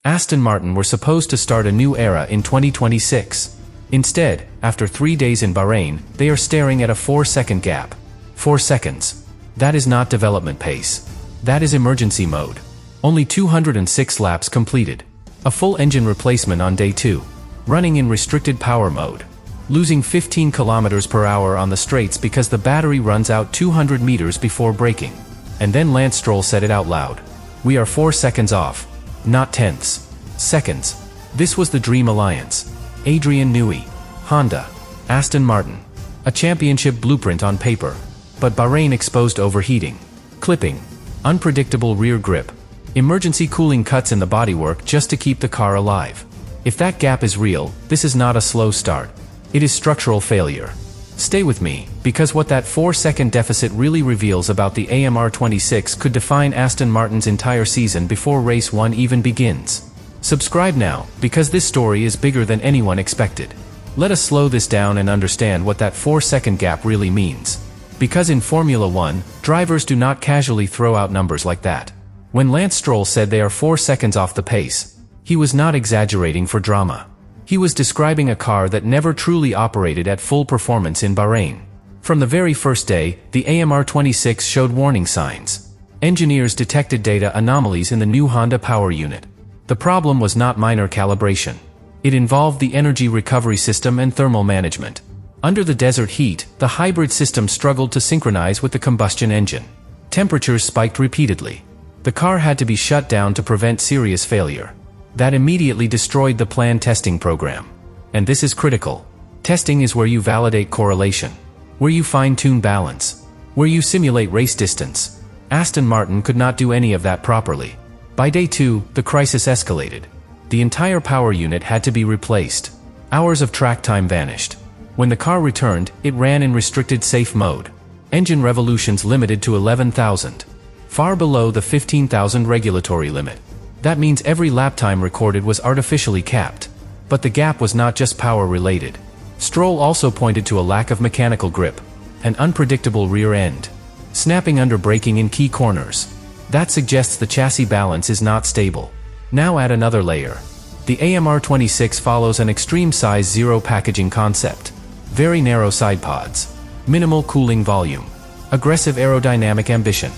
Aston Martin were supposed to start a new era in 2026. Instead, after 3 days in Bahrain, they are staring at a 4-second gap. 4 seconds. That is not development pace. That is emergency mode. Only 206 laps completed. A full engine replacement on day 2. Running in restricted power mode. Losing 15 km per hour on the straights because the battery runs out 200 meters before braking. And then Lance Stroll said it out loud. We are 4 seconds off. Not tenths. Seconds. This was the Dream Alliance. Adrian Newey. Honda. Aston Martin. A championship blueprint on paper. But Bahrain exposed overheating. Clipping. Unpredictable rear grip. Emergency cooling cuts in the bodywork just to keep the car alive. If that gap is real, this is not a slow start. It is structural failure. Stay with me, because what that 4-second deficit really reveals about the AMR26 could define Aston Martin's entire season before race 1 even begins. Subscribe now, because this story is bigger than anyone expected. Let us slow this down and understand what that 4-second gap really means. Because in Formula 1, drivers do not casually throw out numbers like that. When Lance Stroll said they are 4 seconds off the pace, he was not exaggerating for drama. He was describing a car that never truly operated at full performance in Bahrain. From the very first day, the AMR26 showed warning signs. Engineers detected data anomalies in the new Honda power unit. The problem was not minor calibration. It involved the energy recovery system and thermal management. Under the desert heat, the hybrid system struggled to synchronize with the combustion engine. Temperatures spiked repeatedly. The car had to be shut down to prevent serious failure. That immediately destroyed the planned testing program. And this is critical. Testing is where you validate correlation, where you fine-tune balance, where you simulate race distance. Aston Martin could not do any of that properly. By day 2, the crisis escalated. The entire power unit had to be replaced. Hours of track time vanished. When the car returned, it ran in restricted safe mode. Engine revolutions limited to 11,000. Far below the 15,000 regulatory limit. That means every lap time recorded was artificially capped. But the gap was not just power-related. Stroll also pointed to a lack of mechanical grip, an unpredictable rear end, snapping under braking in key corners. That suggests the chassis balance is not stable. Now add another layer. The AMR26 follows an extreme size zero packaging concept. Very narrow side pods. Minimal cooling volume. Aggressive aerodynamic ambition.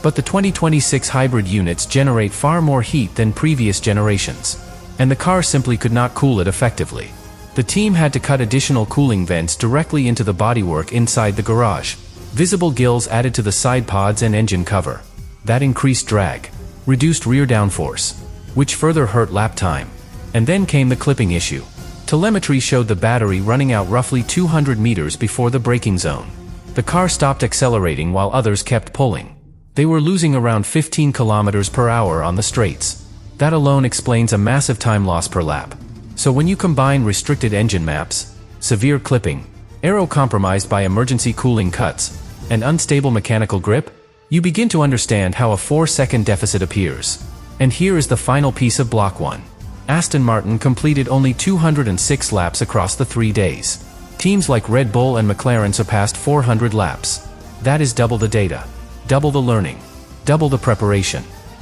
But the 2026 hybrid units generate far more heat than previous generations. And the car simply could not cool it effectively. The team had to cut additional cooling vents directly into the bodywork inside the garage. Visible gills added to the side pods and engine cover. That increased drag. Reduced rear downforce. Which further hurt lap time. And then came the clipping issue. Telemetry showed the battery running out roughly 200 meters before the braking zone. The car stopped accelerating while others kept pulling. They were losing around 15 km per hour on the straights. That alone explains a massive time loss per lap. So when you combine restricted engine maps, severe clipping, aero compromised by emergency cooling cuts, and unstable mechanical grip, you begin to understand how a 4-second deficit appears. And here is the final piece of block 1. Aston Martin completed only 206 laps across the 3 days. Teams like Red Bull and McLaren surpassed 400 laps. That is double the data. Double the learning. Double the preparation.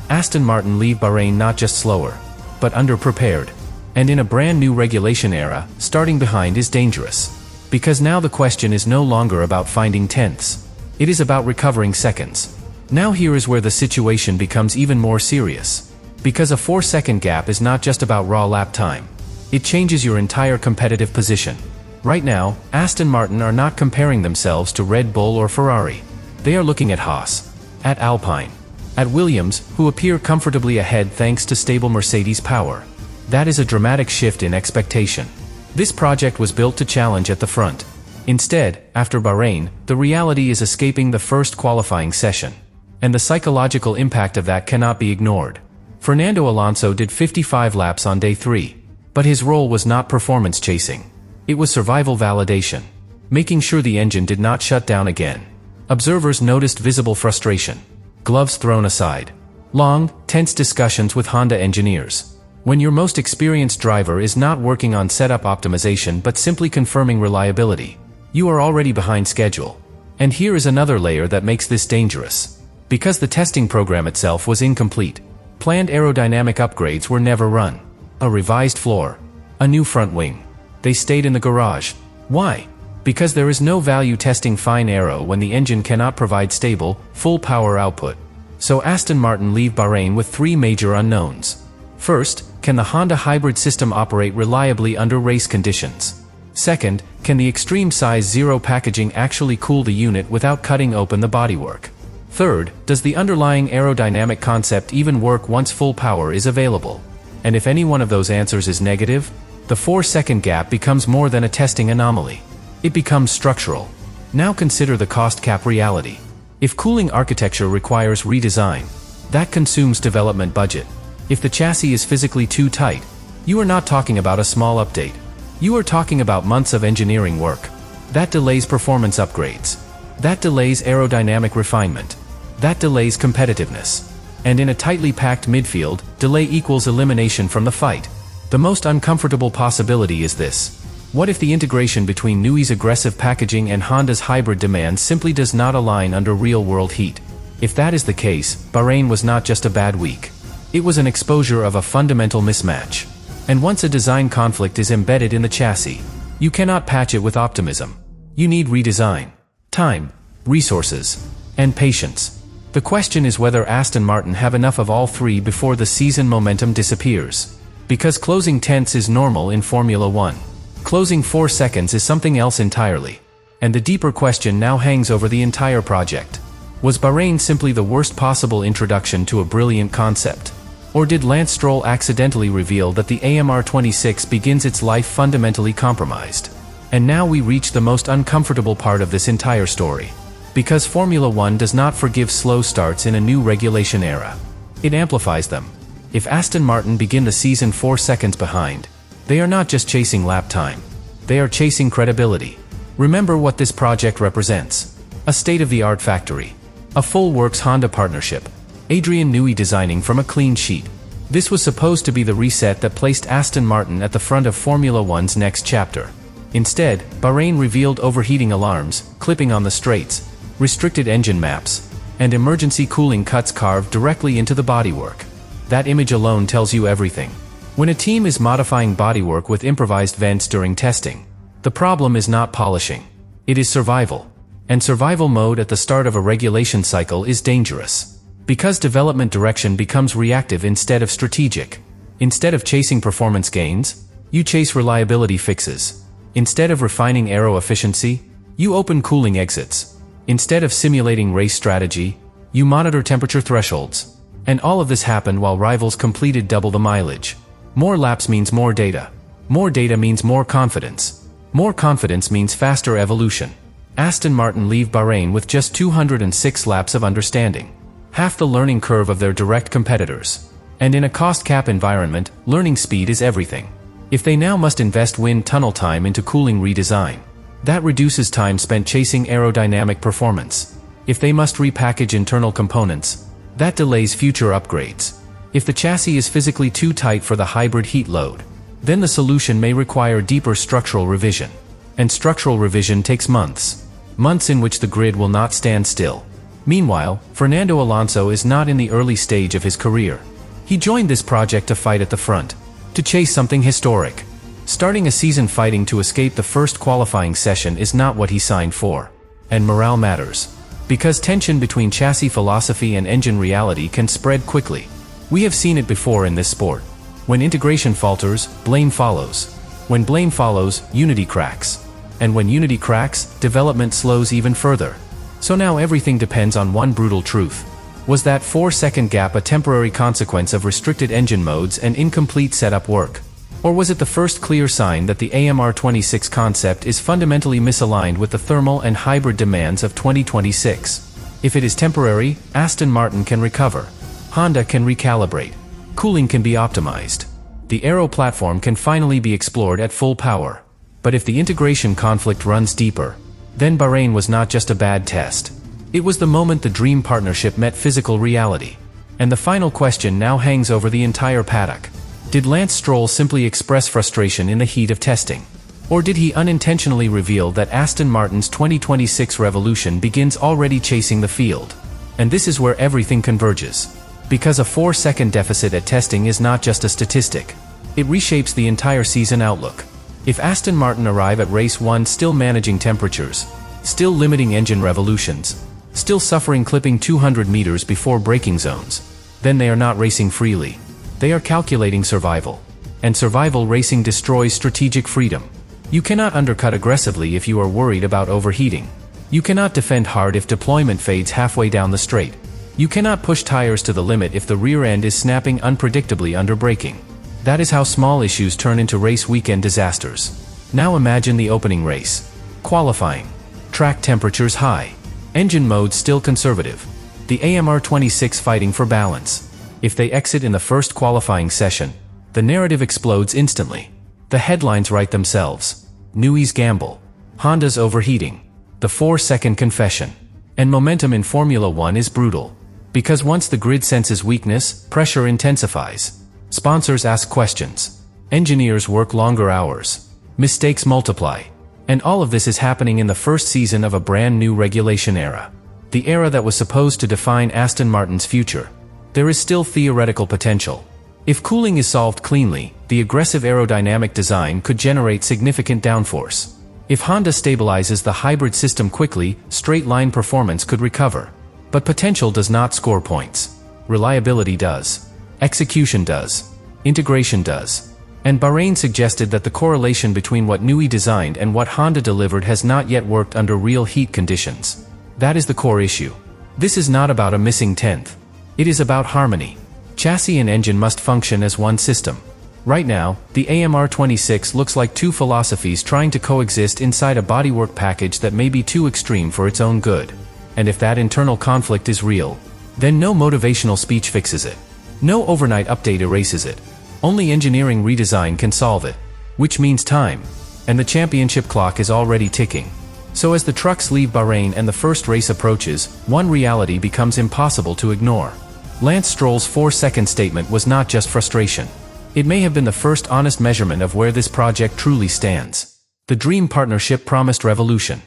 Aston Martin leave Bahrain not just slower, but underprepared. And in a brand new regulation era, starting behind is dangerous. Because now the question is no longer about finding tenths. It is about recovering seconds. Now here is where the situation becomes even more serious. Because a 4-second gap is not just about raw lap time. It changes your entire competitive position. Right now, Aston Martin are not comparing themselves to Red Bull or Ferrari. They are looking at Haas, at Alpine, at Williams, who appear comfortably ahead thanks to stable Mercedes power. That is a dramatic shift in expectation. This project was built to challenge at the front. Instead, after Bahrain, the reality is escaping the first qualifying session. And the psychological impact of that cannot be ignored. Fernando Alonso did 55 laps on day 3. But his role was not performance chasing. It was survival validation. Making sure the engine did not shut down again. Observers noticed visible frustration. Gloves thrown aside. Long, tense discussions with Honda engineers. When your most experienced driver is not working on setup optimization but simply confirming reliability, you are already behind schedule. And here is another layer that makes this dangerous. Because the testing program itself was incomplete. Planned aerodynamic upgrades were never run. A revised floor. A new front wing. They stayed in the garage. Why? Because there is no value testing fine aero when the engine cannot provide stable, full power output. So Aston Martin leave Bahrain with three major unknowns. First, can the Honda hybrid system operate reliably under race conditions? Second, can the extreme size zero packaging actually cool the unit without cutting open the bodywork? Third, does the underlying aerodynamic concept even work once full power is available? And if any one of those answers is negative, the 4-second gap becomes more than a testing anomaly. It becomes structural. Now consider the cost cap reality. If cooling architecture requires redesign, that consumes development budget. If the chassis is physically too tight, you are not talking about a small update. You are talking about months of engineering work. That delays performance upgrades. That delays aerodynamic refinement. That delays competitiveness. And in a tightly packed midfield, delay equals elimination from the fight. The most uncomfortable possibility is this. What if the integration between Newey's aggressive packaging and Honda's hybrid demands simply does not align under real-world heat? If that is the case, Bahrain was not just a bad week. It was an exposure of a fundamental mismatch. And once a design conflict is embedded in the chassis, you cannot patch it with optimism. You need redesign, time, resources, and patience. The question is whether Aston Martin have enough of all three before the season momentum disappears. Because closing tenths is normal in Formula 1. Closing 4 seconds is something else entirely. And the deeper question now hangs over the entire project. Was Bahrain simply the worst possible introduction to a brilliant concept? Or did Lance Stroll accidentally reveal that the AMR26 begins its life fundamentally compromised? And now we reach the most uncomfortable part of this entire story. Because Formula 1 does not forgive slow starts in a new regulation era. It amplifies them. If Aston Martin begin the season 4 seconds behind, they are not just chasing lap time. They are chasing credibility. Remember what this project represents. A state-of-the-art factory. A full works Honda partnership. Adrian Newey designing from a clean sheet. This was supposed to be the reset that placed Aston Martin at the front of Formula 1's next chapter. Instead, Bahrain revealed overheating alarms, clipping on the straights, restricted engine maps, and emergency cooling cuts carved directly into the bodywork. That image alone tells you everything. When a team is modifying bodywork with improvised vents during testing, the problem is not polishing. It is survival. And survival mode at the start of a regulation cycle is dangerous. Because development direction becomes reactive instead of strategic. Instead of chasing performance gains, you chase reliability fixes. Instead of refining aero efficiency, you open cooling exits. Instead of simulating race strategy, you monitor temperature thresholds. And all of this happened while rivals completed double the mileage. More laps means more data. More data means more confidence. More confidence means faster evolution. Aston Martin leave Bahrain with just 206 laps of understanding. Half the learning curve of their direct competitors. And in a cost-cap environment, learning speed is everything. If they now must invest wind tunnel time into cooling redesign, that reduces time spent chasing aerodynamic performance. If they must repackage internal components, that delays future upgrades. If the chassis is physically too tight for the hybrid heat load, then the solution may require deeper structural revision. And structural revision takes months. Months in which the grid will not stand still. Meanwhile, Fernando Alonso is not in the early stage of his career. He joined this project to fight at the front. To chase something historic. Starting a season fighting to escape the first qualifying session is not what he signed for. And morale matters. Because tension between chassis philosophy and engine reality can spread quickly. We have seen it before in this sport. When integration falters, blame follows. When blame follows, unity cracks. And when unity cracks, development slows even further. So now everything depends on one brutal truth. Was that 4-second gap a temporary consequence of restricted engine modes and incomplete setup work? Or was it the first clear sign that the AMR26 concept is fundamentally misaligned with the thermal and hybrid demands of 2026? If it is temporary, Aston Martin can recover. Honda can recalibrate. Cooling can be optimized. The aero platform can finally be explored at full power. But if the integration conflict runs deeper, then Bahrain was not just a bad test. It was the moment the dream partnership met physical reality. And the final question now hangs over the entire paddock. Did Lance Stroll simply express frustration in the heat of testing? Or did he unintentionally reveal that Aston Martin's 2026 revolution begins already chasing the field? And this is where everything converges. Because a 4-second deficit at testing is not just a statistic. It reshapes the entire season outlook. If Aston Martin arrive at race 1 still managing temperatures, still limiting engine revolutions, still suffering clipping 200 meters before braking zones, then they are not racing freely. They are calculating survival. And survival racing destroys strategic freedom. You cannot undercut aggressively if you are worried about overheating. You cannot defend hard if deployment fades halfway down the straight. You cannot push tires to the limit if the rear end is snapping unpredictably under braking. That is how small issues turn into race weekend disasters. Now imagine the opening race. Qualifying. Track temperatures high. Engine mode still conservative. The AMR26 fighting for balance. If they exit in the first qualifying session, the narrative explodes instantly. The headlines write themselves. Newey's gamble. Honda's overheating. The 4-second confession. And momentum in Formula 1 is brutal. Because once the grid senses weakness, pressure intensifies. Sponsors ask questions. Engineers work longer hours. Mistakes multiply. And all of this is happening in the first season of a brand new regulation era. The era that was supposed to define Aston Martin's future. There is still theoretical potential. If cooling is solved cleanly, the aggressive aerodynamic design could generate significant downforce. If Honda stabilizes the hybrid system quickly, straight-line performance could recover. But potential does not score points. Reliability does. Execution does. Integration does. And Bahrain suggested that the correlation between what Newey designed and what Honda delivered has not yet worked under real heat conditions. That is the core issue. This is not about a missing tenth. It is about harmony. Chassis and engine must function as one system. Right now, the AMR26 looks like two philosophies trying to coexist inside a bodywork package that may be too extreme for its own good. And if that internal conflict is real, then no motivational speech fixes it. No overnight update erases it. Only engineering redesign can solve it. Which means time. And the championship clock is already ticking. So as the trucks leave Bahrain and the first race approaches, one reality becomes impossible to ignore. Lance Stroll's 4-second statement was not just frustration. It may have been the first honest measurement of where this project truly stands. The dream partnership promised revolution.